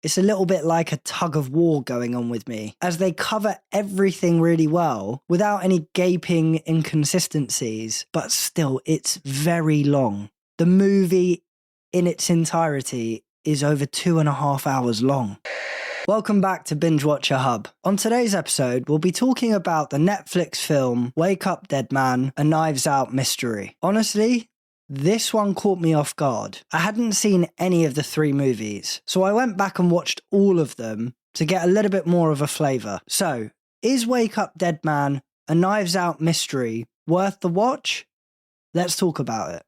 it's a little bit like a tug of war going on with me, as they cover everything really well without any gaping inconsistencies, but still it's very long. The movie in its entirety is over 2.5 hours long. Welcome back to Binge Watcher Hub. On today's episode, we'll be talking about the Netflix film Wake Up Dead Man, a Knives Out mystery. Honestly, this one caught me off guard. I hadn't seen any of the 3 movies, so I went back and watched all of them to get a little bit more of a flavour. So, is Wake Up Dead Man, a Knives Out mystery worth the watch? Let's talk about it.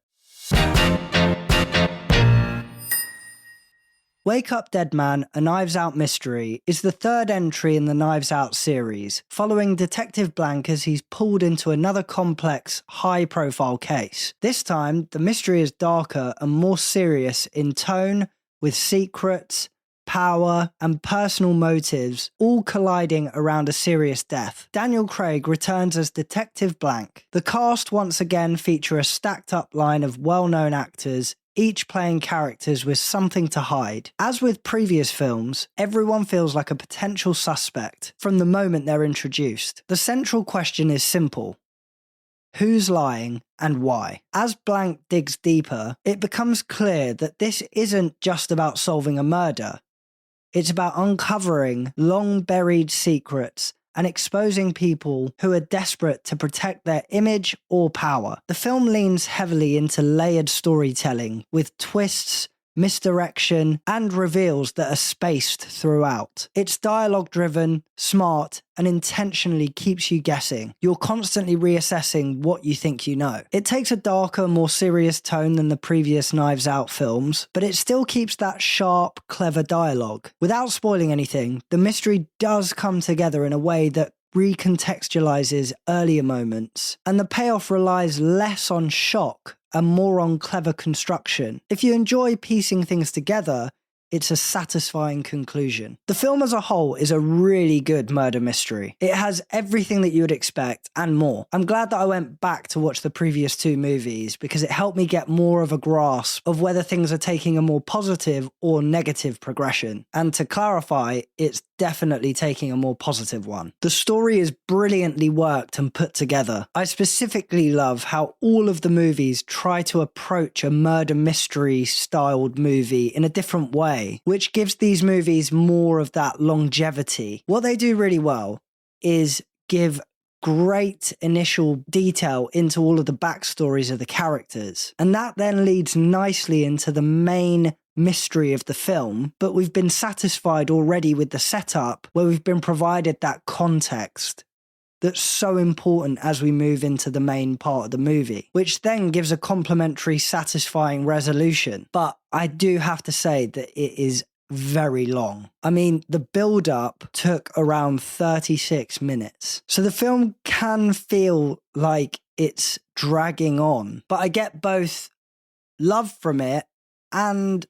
Wake Up Dead Man, a Knives Out mystery is the 3rd entry in the Knives Out series, following Detective Blanc as he's pulled into another complex, high-profile case. This time, the mystery is darker and more serious in tone, with secrets, power, and personal motives all colliding around a serious death. Daniel Craig returns as Detective Blanc. The cast once again feature a stacked-up line of well-known actors, each playing characters with something to hide. As with previous films, everyone feels like a potential suspect from the moment they're introduced. The central question is simple: who's lying and why? As Blanc digs deeper, it becomes clear that this isn't just about solving a murder. It's about uncovering long-buried secrets and exposing people who are desperate to protect their image or power. The film leans heavily into layered storytelling, with twists, misdirection, and reveals that are spaced throughout. It's dialogue-driven, smart, and intentionally keeps you guessing. You're constantly reassessing what you think you know. It takes a darker, more serious tone than the previous Knives Out films, but it still keeps that sharp, clever dialogue. Without spoiling anything, the mystery does come together in a way that recontextualizes earlier moments, and the payoff relies less on shock and more on clever construction. If you enjoy piecing things together, it's a satisfying conclusion. The film as a whole is a really good murder mystery. It has everything that you would expect and more. I'm glad that I went back to watch the previous 2 movies because it helped me get more of a grasp of whether things are taking a more positive or negative progression. And to clarify, it's definitely taking a more positive one. The story is brilliantly worked and put together. I specifically love how all of the movies try to approach a murder mystery styled movie in a different way, which gives these movies more of that longevity. What they do really well is give great initial detail into all of the backstories of the characters, and that then leads nicely into the main mystery of the film, but we've been satisfied already with the setup where we've been provided that context that's so important as we move into the main part of the movie, which then gives a complementary, satisfying resolution. But I do have to say that it is very long. I mean, the build-up took around 36 minutes. So the film can feel like it's dragging on, but I get both love from it and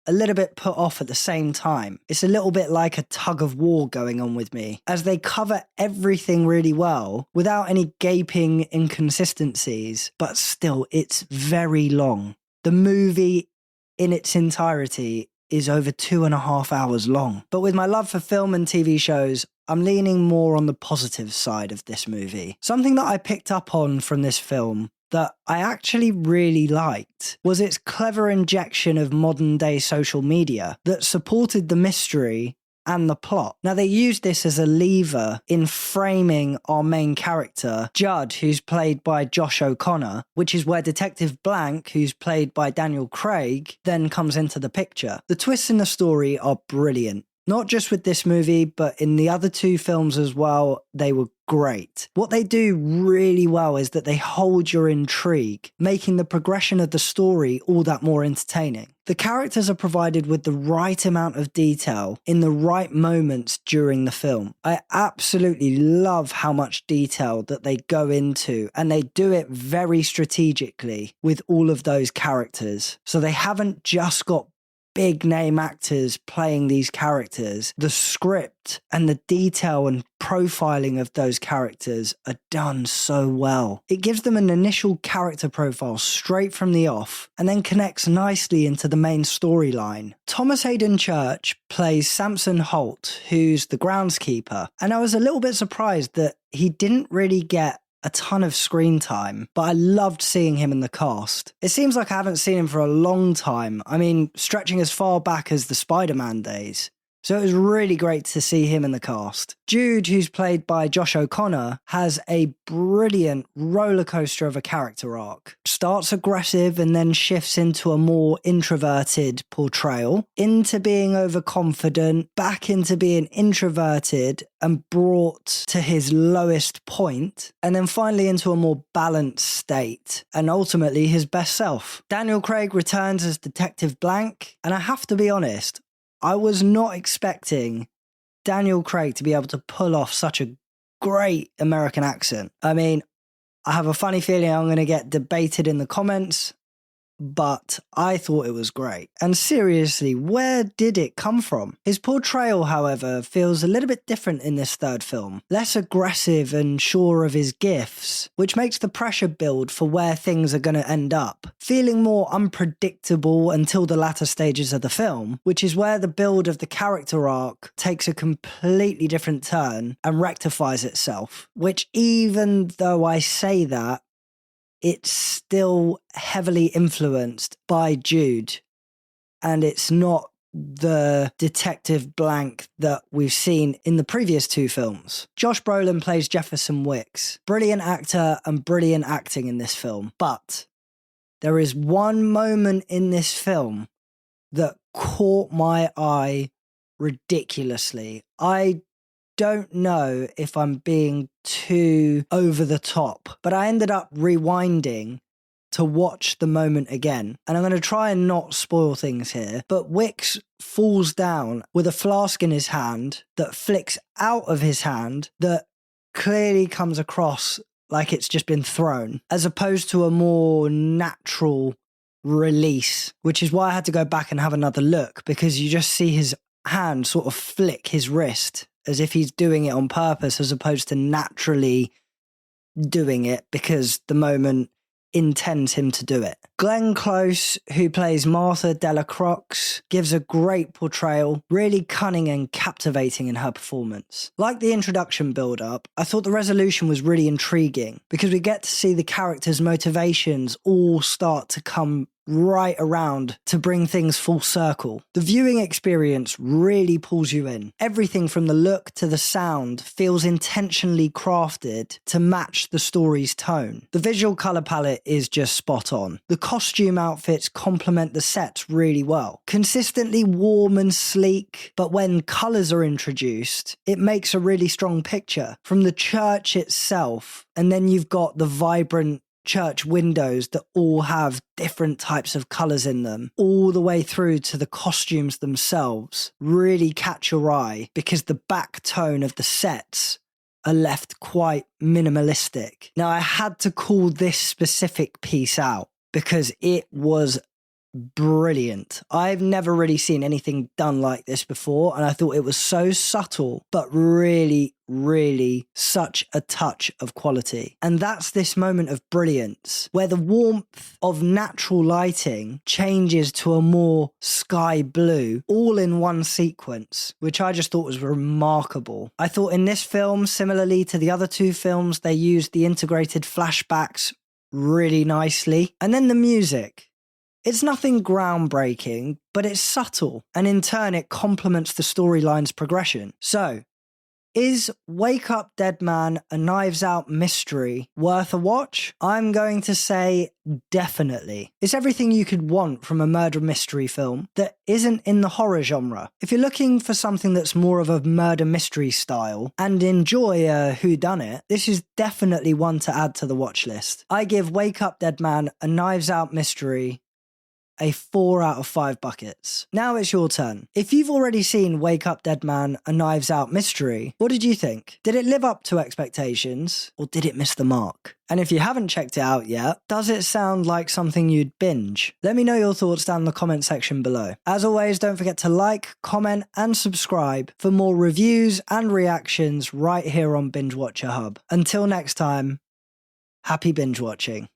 a little bit put off at the same time. It's a little bit like a tug of war going on with me, as they cover everything really well without any gaping inconsistencies, but still it's very long. The movie in its entirety is over 2.5 hours long. But with my love for film and TV shows, I'm leaning more on the positive side of this movie. Something that I picked up on from this film that I actually really liked was its clever injection of modern day social media that supported the mystery and the plot. Now, they used this as a lever in framing our main character, Judd, who's played by Josh O'Connor, which is where Detective Blanc, who's played by Daniel Craig, then comes into the picture. The twists in the story are brilliant. Not just with this movie, but in the other 2 films as well, they were great. What they do really well is that they hold your intrigue, making the progression of the story all that more entertaining. The characters are provided with the right amount of detail in the right moments during the film. I absolutely love how much detail that they go into, and they do it very strategically with all of those characters. So they haven't just got big name actors playing these characters, the script and the detail and profiling of those characters are done so well. It gives them an initial character profile straight from the off and then connects nicely into the main storyline. Thomas Hayden Church plays Samson Holt, who's the groundskeeper, and I was a little bit surprised that he didn't really get a ton of screen time, but I loved seeing him in the cast. It seems like I haven't seen him for a long time. I mean, stretching as far back as the Spider-Man days. So it was really great to see him in the cast. Jude, who's played by Josh O'Connor, has a brilliant roller coaster of a character arc. Starts aggressive and then shifts into a more introverted portrayal, into being overconfident, back into being introverted and brought to his lowest point, and then finally into a more balanced state, and ultimately his best self. Daniel Craig returns as Detective Blanc, and I have to be honest, I was not expecting Daniel Craig to be able to pull off such a great American accent. I mean, I have a funny feeling I'm going to get debated in the comments, but I thought it was great. And seriously, where did it come from? His portrayal, however, feels a little bit different in this third film. Less aggressive and sure of his gifts, which makes the pressure build for where things are going to end up. Feeling more unpredictable until the latter stages of the film, which is where the build of the character arc takes a completely different turn and rectifies itself. Which, even though I say that, it's still heavily influenced by Jude, and it's not the Detective Blanc that we've seen in the previous two films. Josh Brolin plays Jefferson Wicks. Brilliant actor and brilliant acting in this film, but there is one moment in this film that caught my eye ridiculously. I don't know if I'm being too over the top, but I ended up rewinding to watch the moment again. And I'm going to try and not spoil things here, but Wicks falls down with a flask in his hand that flicks out of his hand that clearly comes across like it's just been thrown, as opposed to a more natural release, which is why I had to go back and have another look, because you just see his hand sort of flick his wrist as if he's doing it on purpose, as opposed to naturally doing it because the moment intends him to do it. Glenn Close, who plays Martha Delacroix, gives a great portrayal, really cunning and captivating in her performance. Like the introduction build-up, I thought the resolution was really intriguing because we get to see the characters' motivations all start to come right around to bring things full circle. The viewing experience really pulls you in. Everything from the look to the sound feels intentionally crafted to match the story's tone. The visual colour palette is just spot on. The costume outfits complement the sets really well. Consistently warm and sleek, but when colours are introduced, it makes a really strong picture. From the church itself, and then you've got the vibrant church windows that all have different types of colours in them, all the way through to the costumes themselves, really catch your eye because the back tone of the sets are left quite minimalistic. Now, I had to call this specific piece out because it was brilliant. I've never really seen anything done like this before, and I thought it was so subtle, but really, really such a touch of quality. And that's this moment of brilliance, where the warmth of natural lighting changes to a more sky blue, all in one sequence, which I just thought was remarkable. I thought in this film, similarly to the other two films, they used the integrated flashbacks really nicely. And then the music. It's nothing groundbreaking, but it's subtle, and in turn it complements the storyline's progression. So, is Wake Up Dead Man a Knives Out mystery worth a watch? I'm going to say definitely. It's everything you could want from a murder mystery film that isn't in the horror genre. If you're looking for something that's more of a murder mystery style and enjoy a whodunit, this is definitely one to add to the watch list. I give Wake Up Dead Man a Knives Out mystery a 4 out of 5 buckets. Now it's your turn. If you've already seen Wake Up Dead Man, a Knives Out mystery, what did you think? Did it live up to expectations, or did it miss the mark? And if you haven't checked it out yet, does it sound like something you'd binge? Let me know your thoughts down in the comment section below. As always, don't forget to like, comment, and subscribe for more reviews and reactions right here on Binge Watcher Hub. Until next time, happy binge watching.